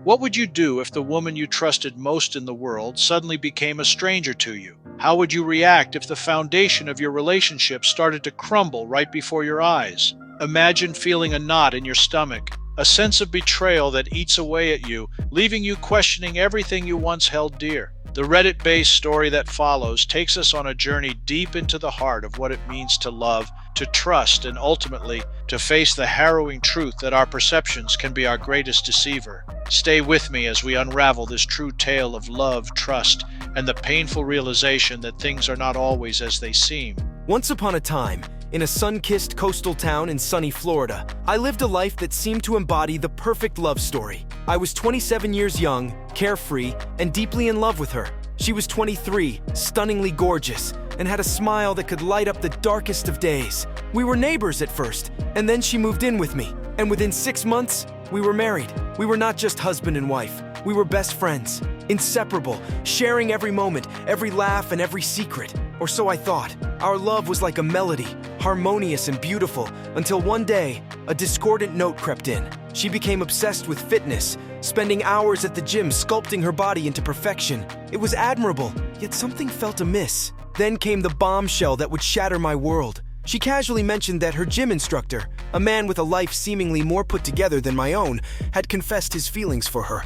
What would you do if the woman you trusted most in the world suddenly became a stranger to you? How would you react if the foundation of your relationship started to crumble right before your eyes? Imagine feeling a knot in your stomach, a sense of betrayal that eats away at you, leaving you questioning everything you once held dear. The Reddit-based story that follows takes us on a journey deep into the heart of what it means to love, to trust, and ultimately to face the harrowing truth that our perceptions can be our greatest deceiver. Stay with me as we unravel this true tale of love, trust, and the painful realization that things are not always as they seem. Once upon a time, in a sun-kissed coastal town in sunny Florida, I lived a life that seemed to embody the perfect love story. I was 27 years young, carefree, and deeply in love with her. She was 23, stunningly gorgeous, and had a smile that could light up the darkest of days. We were neighbors at first, and then she moved in with me. And within 6 months, we were married. We were not just husband and wife. We were best friends, inseparable, sharing every moment, every laugh, and every secret. Or so I thought. Our love was like a melody, harmonious and beautiful, until one day, a discordant note crept in. She became obsessed with fitness, spending hours at the gym sculpting her body into perfection. It was admirable, yet something felt amiss. Then came the bombshell that would shatter my world. She casually mentioned that her gym instructor, a man with a life seemingly more put together than my own, had confessed his feelings for her.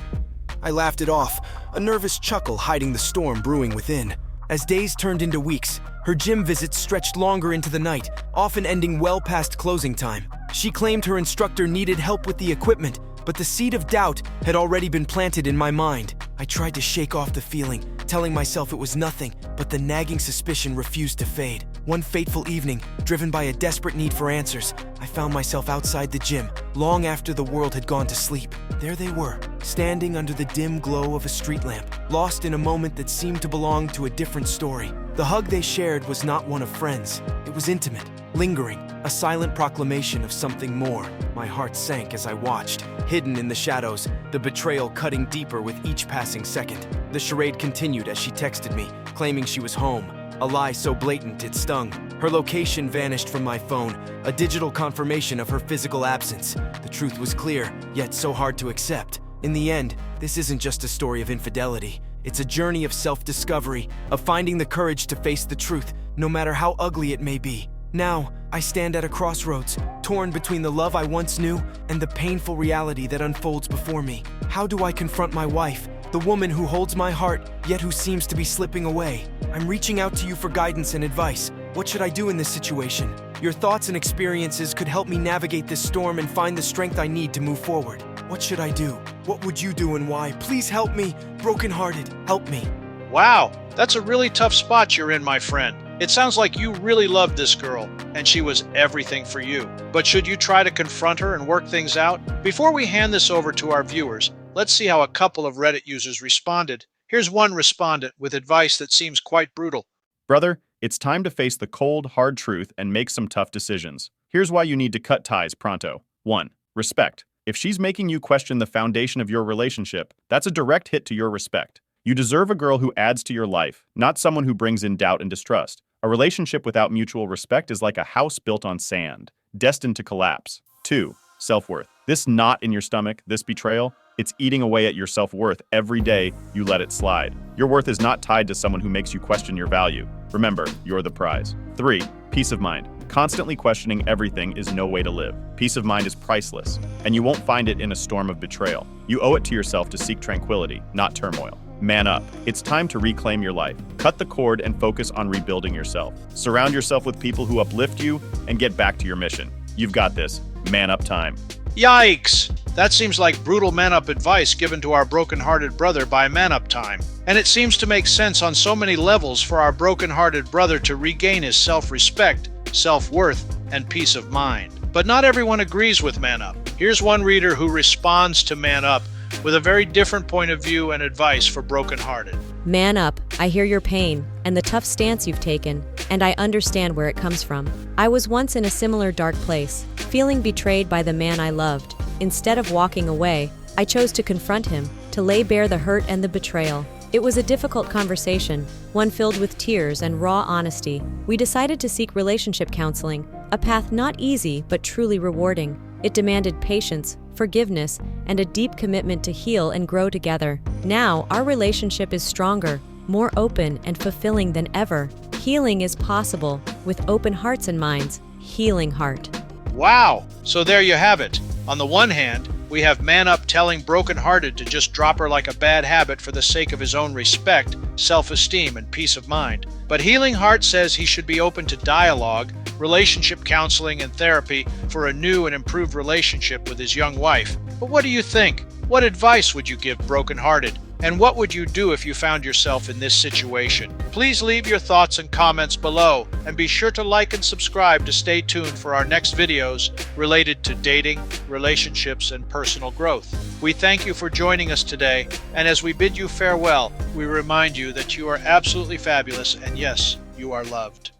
I laughed it off, a nervous chuckle hiding the storm brewing within. As days turned into weeks, her gym visits stretched longer into the night, often ending well past closing time. She claimed her instructor needed help with the equipment, but the seed of doubt had already been planted in my mind. I tried to shake off the feeling, telling myself it was nothing, but the nagging suspicion refused to fade. One fateful evening, driven by a desperate need for answers, I found myself outside the gym, long after the world had gone to sleep. There they were, standing under the dim glow of a street lamp, lost in a moment that seemed to belong to a different story. The hug they shared was not one of friends. It was intimate, lingering, a silent proclamation of something more. My heart sank as I watched, hidden in the shadows, the betrayal cutting deeper with each passing second. The charade continued as she texted me, claiming she was home, a lie so blatant it stung. Her location vanished from my phone, a digital confirmation of her physical absence. The truth was clear, yet so hard to accept. In the end, this isn't just a story of infidelity. It's a journey of self-discovery, of finding the courage to face the truth, no matter how ugly it may be. Now, I stand at a crossroads, torn between the love I once knew and the painful reality that unfolds before me. How do I confront my wife, the woman who holds my heart, yet who seems to be slipping away? I'm reaching out to you for guidance and advice. What should I do in this situation? Your thoughts and experiences could help me navigate this storm and find the strength I need to move forward. What should I do? What would you do and why? Please help me. Brokenhearted, help me. Wow, that's a really tough spot you're in, my friend. It sounds like you really loved this girl, and she was everything for you. But should you try to confront her and work things out? Before we hand this over to our viewers, let's see how a couple of Reddit users responded. Here's one respondent with advice that seems quite brutal. Brother, it's time to face the cold, hard truth and make some tough decisions. Here's why you need to cut ties pronto. 1. Respect. If she's making you question the foundation of your relationship, that's a direct hit to your respect. You deserve a girl who adds to your life, not someone who brings in doubt and distrust. A relationship without mutual respect is like a house built on sand, destined to collapse. 2. Self-worth. This knot in your stomach, this betrayal, it's eating away at your self-worth every day you let it slide. Your worth is not tied to someone who makes you question your value. Remember, you're the prize. 3. Peace of mind. Constantly questioning everything is no way to live. Peace of mind is priceless, and you won't find it in a storm of betrayal. You owe it to yourself to seek tranquility, not turmoil. Man up. It's time to reclaim your life. Cut the cord and focus on rebuilding yourself. Surround yourself with people who uplift you and get back to your mission. You've got this. Man up time. Yikes! That seems like brutal man-up advice given to our broken-hearted brother by Man Up Time. And it seems to make sense on so many levels for our broken-hearted brother to regain his self-respect, self-worth, and peace of mind. But not everyone agrees with Man Up. Here's one reader who responds to Man Up with a very different point of view and advice for broken-hearted. Man up, I hear your pain and the tough stance you've taken, and I understand where it comes from. I was once in a similar dark place, feeling betrayed by the man I loved. Instead of walking away, I chose to confront him, to lay bare the hurt and the betrayal. It was a difficult conversation, one filled with tears and raw honesty. We decided to seek relationship counseling, a path not easy but truly rewarding. It demanded patience, forgiveness, and a deep commitment to heal and grow together. Now, our relationship is stronger, more open, and fulfilling than ever. Healing is possible with open hearts and minds. Healing heart. Wow! So there you have it. On the one hand, we have man up telling broken-hearted to just drop her like a bad habit for the sake of his own respect, self-esteem, and peace of mind. But Healing Heart says he should be open to dialogue, relationship counseling, and therapy for a new and improved relationship with his young wife. But what do you think? What advice would you give broken-hearted? And what would you do if you found yourself in this situation? Please leave your thoughts and comments below, and be sure to like and subscribe to stay tuned for our next videos related to dating, relationships, and personal growth. We thank you for joining us today, and as we bid you farewell, we remind you that you are absolutely fabulous, and yes, you are loved.